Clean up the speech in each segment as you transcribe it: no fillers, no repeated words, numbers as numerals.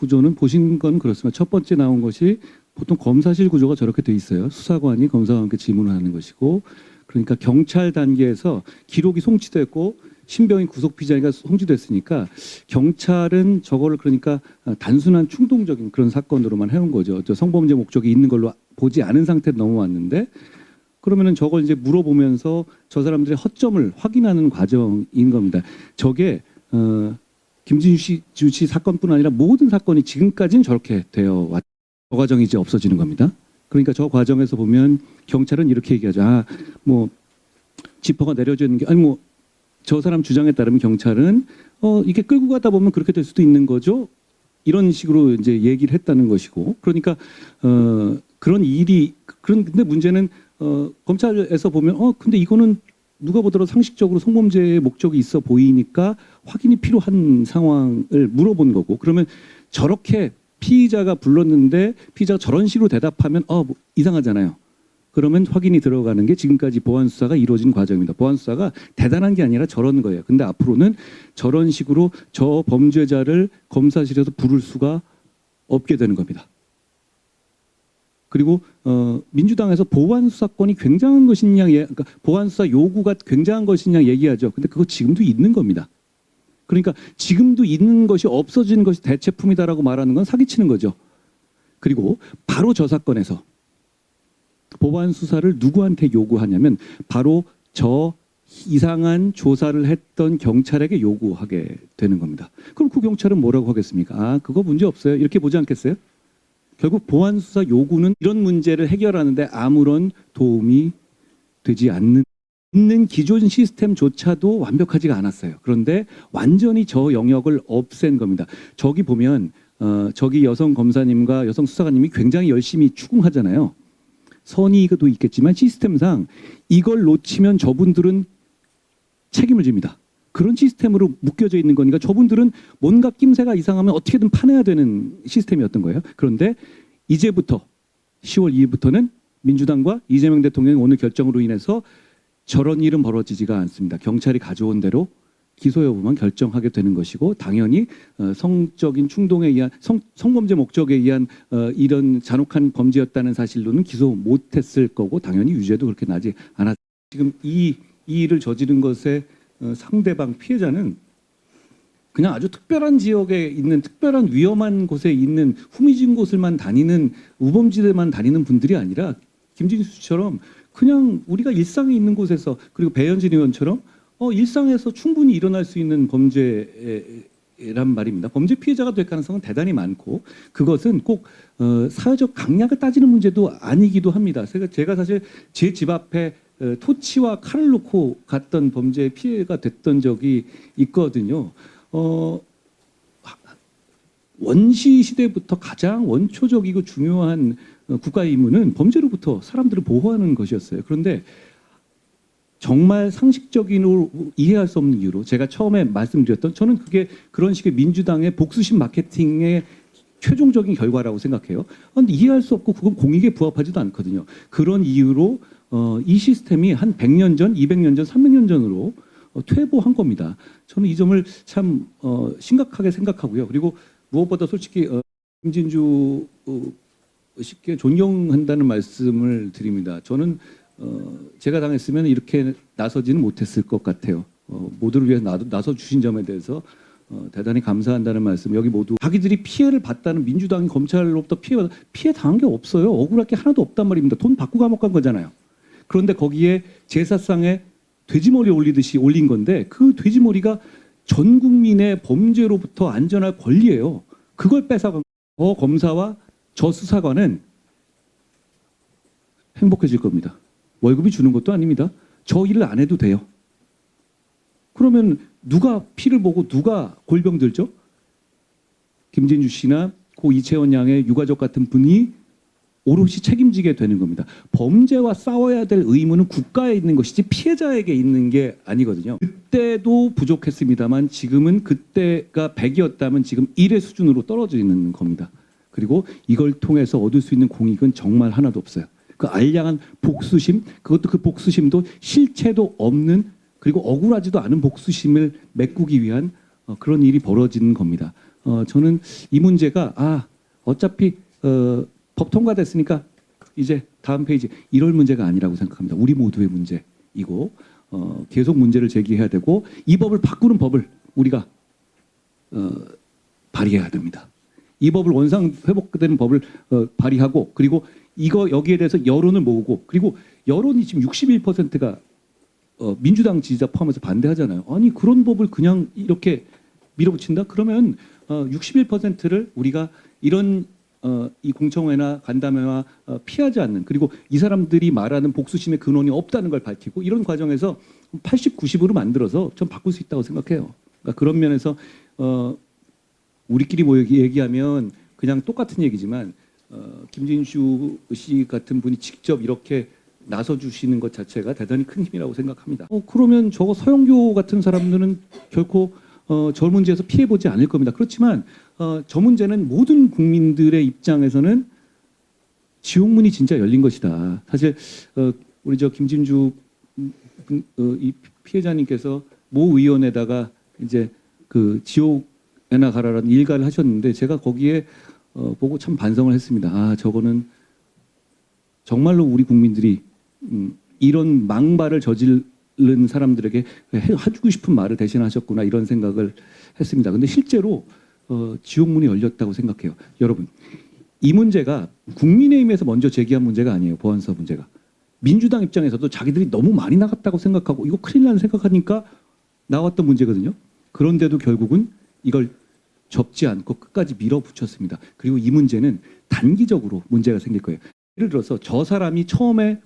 구조는 보신 건 그렇습니다. 첫 번째 나온 것이 보통 검사실 구조가 저렇게 돼 있어요. 수사관이 검사와 함께 질문을 하는 것이고, 그러니까 경찰 단계에서 기록이 송치됐고 신병인 구속 피의자가 송치됐으니까 경찰은 저거를 그러니까 단순한 충동적인 그런 사건으로만 해온 거죠. 저 성범죄 목적이 있는 걸로 보지 않은 상태로 넘어왔는데, 그러면은 저걸 이제 물어보면서 저 사람들의 허점을 확인하는 과정인 겁니다. 저게 김진주 씨 사건뿐 아니라 모든 사건이 지금까지는 저렇게 되어 왔. 저 과정이 이제 없어지는 겁니다. 그러니까 저 과정에서 보면 경찰은 이렇게 얘기하죠. 뭐 지퍼가 내려져 있는 게 아니 뭐 저 사람 주장에 따르면 경찰은 이게 끌고 가다 보면 그렇게 될 수도 있는 거죠. 이런 식으로 이제 얘기를 했다는 것이고, 그러니까 그런 일이 근데 문제는 검찰에서 보면 근데 이거는 누가 보더라도 상식적으로 성범죄의 목적이 있어 보이니까 확인이 필요한 상황을 물어본 거고, 그러면 저렇게 피의자가 불렀는데 피의자가 저런 식으로 대답하면 뭐 이상하잖아요. 그러면 확인이 들어가는 게 지금까지 보안 수사가 이루어진 과정입니다. 보안 수사가 대단한 게 아니라 저런 거예요. 근데 앞으로는 저런 식으로 저 범죄자를 검사실에서 부를 수가 없게 되는 겁니다. 그리고 민주당에서 보안 수사권이 굉장한 것이냐, 그러니까 보안 수사 요구가 굉장한 것이냐 얘기하죠. 근데 그거 지금도 있는 겁니다. 그러니까 지금도 있는 것이 없어지는 것이 대체품이다라고 말하는 건 사기치는 거죠. 그리고 바로 저 사건에서 보안 수사를 누구한테 요구하냐면 바로 저 이상한 조사를 했던 경찰에게 요구하게 되는 겁니다. 그럼 그 경찰은 뭐라고 하겠습니까? 그거 문제 없어요. 이렇게 보지 않겠어요? 결국 보안 수사 요구는 이런 문제를 해결하는데 아무런 도움이 되지 않는 있는 기존 시스템조차도 완벽하지가 않았어요. 그런데 완전히 저 영역을 없앤 겁니다. 저기 보면 저기 여성 검사님과 여성 수사관님이 굉장히 열심히 추궁하잖아요. 선의도 있겠지만 시스템상 이걸 놓치면 저분들은 책임을 집니다. 그런 시스템으로 묶여져 있는 거니까 저분들은 뭔가 낌새가 이상하면 어떻게든 파내야 되는 시스템이었던 거예요. 그런데 이제부터 10월 2일부터는 민주당과 이재명 대통령의 오늘 결정으로 인해서 저런 일은 벌어지지가 않습니다. 경찰이 가져온 대로 기소 여부만 결정하게 되는 것이고, 당연히 성적인 충동에 의한 성범죄 목적에 의한 이런 잔혹한 범죄였다는 사실로는 기소 못했을 거고, 당연히 유죄도 그렇게 나지 않았. 지금 이 일을 저지른 것에 상대방 피해자는 그냥 아주 특별한 지역에 있는 특별한 위험한 곳에 있는 후미진 곳을만 다니는 우범지대만 다니는 분들이 아니라 김진수 씨처럼 그냥 우리가 일상에 있는 곳에서, 그리고 배현진 의원처럼 일상에서 충분히 일어날 수 있는 범죄란 말입니다. 범죄 피해자가 될 가능성은 대단히 많고, 그것은 꼭 사회적 강약을 따지는 문제도 아니기도 합니다. 제가 사실 제 집 앞에 토치와 칼을 놓고 갔던 범죄 피해가 됐던 적이 있거든요. 원시 시대부터 가장 원초적이고 중요한 국가의 임무는 범죄로부터 사람들을 보호하는 것이었어요. 그런데 정말 상식적인으로 이해할 수 없는 이유로 제가 처음에 말씀드렸던, 저는 그게 그런 식의 민주당의 복수심 마케팅의 최종적인 결과라고 생각해요. 그런데 이해할 수 없고 그건 공익에 부합하지도 않거든요. 그런 이유로 이 시스템이 한 100년 전, 200년 전, 300년 전으로 퇴보한 겁니다. 저는 이 점을 참 심각하게 생각하고요. 그리고 무엇보다 솔직히 김진주 씨께 존경한다는 말씀을 드립니다. 저는 제가 당했으면 이렇게 나서지는 못했을 것 같아요. 모두를 위해서 나서 주신 점에 대해서 대단히 감사한다는 말씀. 여기 모두 자기들이 피해를 봤다는, 민주당이 검찰로부터 피해 당한 게 없어요. 억울할 게 하나도 없단 말입니다. 돈 받고 감옥 간 거잖아요. 그런데 거기에 제사상에 돼지머리 올리듯이 올린 건데, 그 돼지머리가 전 국민의 범죄로부터 안전할 권리예요. 그걸 뺏어간 저 검사와 저 수사관은 행복해질 겁니다. 월급이 주는 것도 아닙니다. 저 일을 안 해도 돼요. 그러면 누가 피를 보고 누가 골병 들죠? 김진주 씨나 고 이채원 양의 유가족 같은 분이 오롯이 책임지게 되는 겁니다. 범죄와 싸워야 될 의무는 국가에 있는 것이지 피해자에게 있는 게 아니거든요. 그때도 부족했습니다만 지금은 그때가 100이었다면 지금 1의 수준으로 떨어지는 겁니다. 그리고 이걸 통해서 얻을 수 있는 공익은 정말 하나도 없어요. 그 알량한 복수심, 그것도 그 복수심도 실체도 없는, 그리고 억울하지도 않은 복수심을 메꾸기 위한 그런 일이 벌어지는 겁니다. 저는 이 문제가 어차피 법 통과됐으니까 이제 다음 페이지 이럴 문제가 아니라고 생각합니다. 우리 모두의 문제이고 계속 문제를 제기해야 되고 이 법을 바꾸는 법을 우리가 발의해야 됩니다. 이 법을 원상 회복되는 법을 발의하고 그리고 이거 여기에 대해서 여론을 모으고 그리고 여론이 지금 61%가 민주당 지지자 포함해서 반대하잖아요. 아니 그런 법을 그냥 이렇게 밀어붙인다? 그러면 61%를 우리가 이런 이 공청회나 간담회와 피하지 않는 그리고 이 사람들이 말하는 복수심의 근원이 없다는 걸 밝히고 이런 과정에서 80, 90으로 만들어서 좀 바꿀 수 있다고 생각해요. 그러니까 그런 면에서 우리끼리 뭐 얘기하면 그냥 똑같은 얘기지만 김진슈 씨 같은 분이 직접 이렇게 나서 주시는 것 자체가 대단히 큰 힘이라고 생각합니다. 그러면 저거 서영교 같은 사람들은 결코 저 문제에서 피해보지 않을 겁니다. 그렇지만 저 문제는 모든 국민들의 입장에서는 지옥문이 진짜 열린 것이다. 사실 우리 저 김진주 이 피해자님께서 모 의원에다가 이제 그 지옥에나 가라라는 일가를 하셨는데 제가 거기에 보고 참 반성을 했습니다. 저거는 정말로 우리 국민들이 이런 망발을 저지른 사람들에게 해주고 싶은 말을 대신하셨구나 이런 생각을 했습니다. 근데 실제로 지옥문이 열렸다고 생각해요. 여러분, 이 문제가 국민의힘에서 먼저 제기한 문제가 아니에요. 보안사 문제가. 민주당 입장에서도 자기들이 너무 많이 나갔다고 생각하고 이거 큰일 나는 생각하니까 나왔던 문제거든요. 그런데도 결국은 이걸 접지 않고 끝까지 밀어붙였습니다. 그리고 이 문제는 단기적으로 문제가 생길 거예요. 예를 들어서 저 사람이 처음에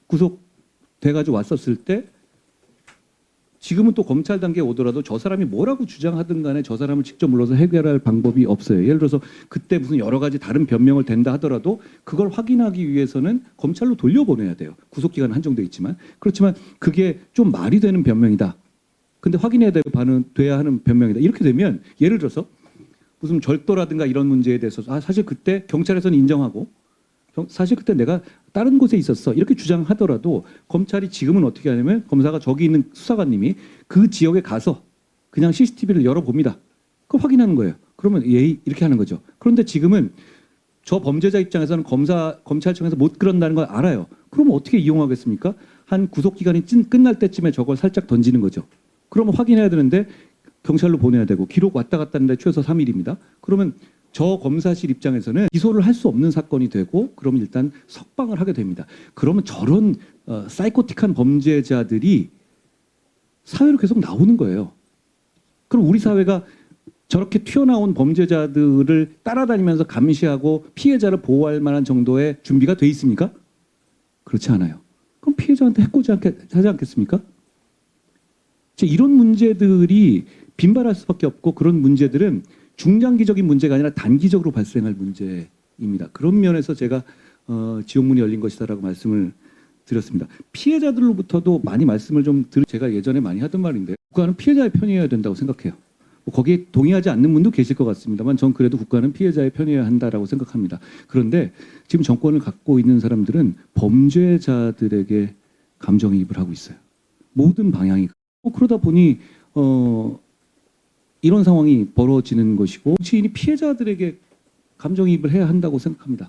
구속돼가지고 왔었을 때 지금은 또 검찰 단계에 오더라도 저 사람이 뭐라고 주장하든 간에 저 사람을 직접 불러서 해결할 방법이 없어요. 예를 들어서 그때 무슨 여러 가지 다른 변명을 댄다 하더라도 그걸 확인하기 위해서는 검찰로 돌려보내야 돼요. 구속기간은 한정돼 있지만. 그렇지만 그게 좀 말이 되는 변명이다. 근데 확인해야 돼야 하는 변명이다. 이렇게 되면 예를 들어서 무슨 절도라든가 이런 문제에 대해서 사실 그때 경찰에서는 인정하고 사실 그때 내가 다른 곳에 있었어 이렇게 주장하더라도 검찰이 지금은 어떻게 하냐면 검사가 저기 있는 수사관님이 그 지역에 가서 그냥 CCTV를 열어봅니다. 그거 확인하는 거예요. 그러면 예의 이렇게 하는 거죠. 그런데 지금은 저 범죄자 입장에서는 검찰청에서 못 그런다는 걸 알아요. 그러면 어떻게 이용하겠습니까? 한 구속기간이 끝날 때쯤에 저걸 살짝 던지는 거죠. 그러면 확인해야 되는데 경찰로 보내야 되고 기록 왔다 갔다 하는데 최소 3일입니다. 그러면 저 검사실 입장에서는 기소를 할 수 없는 사건이 되고 그러면 일단 석방을 하게 됩니다. 그러면 저런 사이코틱한 범죄자들이 사회로 계속 나오는 거예요. 그럼 우리 사회가 저렇게 튀어나온 범죄자들을 따라다니면서 감시하고 피해자를 보호할 만한 정도의 준비가 돼 있습니까? 그렇지 않아요. 그럼 피해자한테 해코지 하지 않겠습니까? 이런 문제들이 빈발할 수밖에 없고 그런 문제들은 중장기적인 문제가 아니라 단기적으로 발생할 문제입니다. 그런 면에서 제가 지옥문이 열린 것이다라고 말씀을 드렸습니다. 피해자들로부터도 많이 말씀을 좀 제가 예전에 많이 하던 말인데 국가는 피해자의 편이어야 된다고 생각해요. 거기에 동의하지 않는 분도 계실 것 같습니다만 전 그래도 국가는 피해자의 편이어야 한다라고 생각합니다. 그런데 지금 정권을 갖고 있는 사람들은 범죄자들에게 감정이입을 하고 있어요. 모든 방향이. 그러다 보니 이런 상황이 벌어지는 것이고 정치인이 피해자들에게 감정이입을 해야 한다고 생각합니다.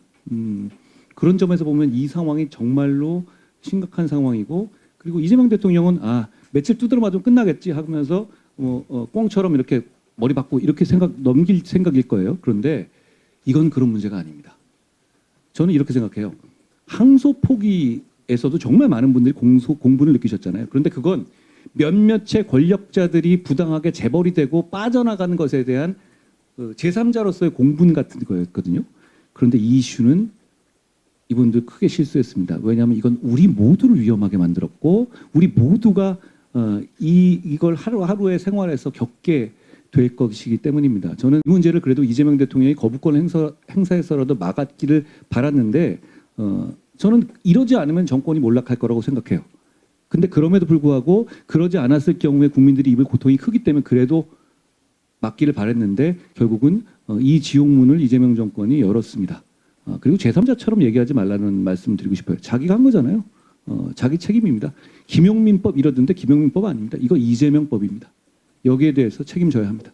그런 점에서 보면 이 상황이 정말로 심각한 상황이고 그리고 이재명 대통령은 며칠 두드려 맞으면 끝나겠지 하면서 꽁처럼 이렇게 머리 박고 이렇게 넘길 생각일 거예요. 그런데 이건 그런 문제가 아닙니다. 저는 이렇게 생각해요. 항소 포기에서도 정말 많은 분들이 공분을 느끼셨잖아요. 그런데 그건 몇몇의 권력자들이 부당하게 재벌이 되고 빠져나가는 것에 대한 제3자로서의 공분 같은 거였거든요. 그런데 이 이슈는 이분들 크게 실수했습니다. 왜냐하면 이건 우리 모두를 위험하게 만들었고 우리 모두가 이걸 하루하루의 생활에서 겪게 될 것이기 때문입니다. 저는 이 문제를 그래도 이재명 대통령이 거부권 행사해서라도 막았기를 바랐는데 저는 이러지 않으면 정권이 몰락할 거라고 생각해요. 근데 그럼에도 불구하고 그러지 않았을 경우에 국민들이 입을 고통이 크기 때문에 그래도 막기를 바랬는데 결국은 이 지옥문을 이재명 정권이 열었습니다. 그리고 제3자처럼 얘기하지 말라는 말씀을 드리고 싶어요. 자기가 한 거잖아요. 자기 책임입니다. 김용민법 이러던데 김용민법 아닙니다. 이거 이재명법입니다. 여기에 대해서 책임져야 합니다.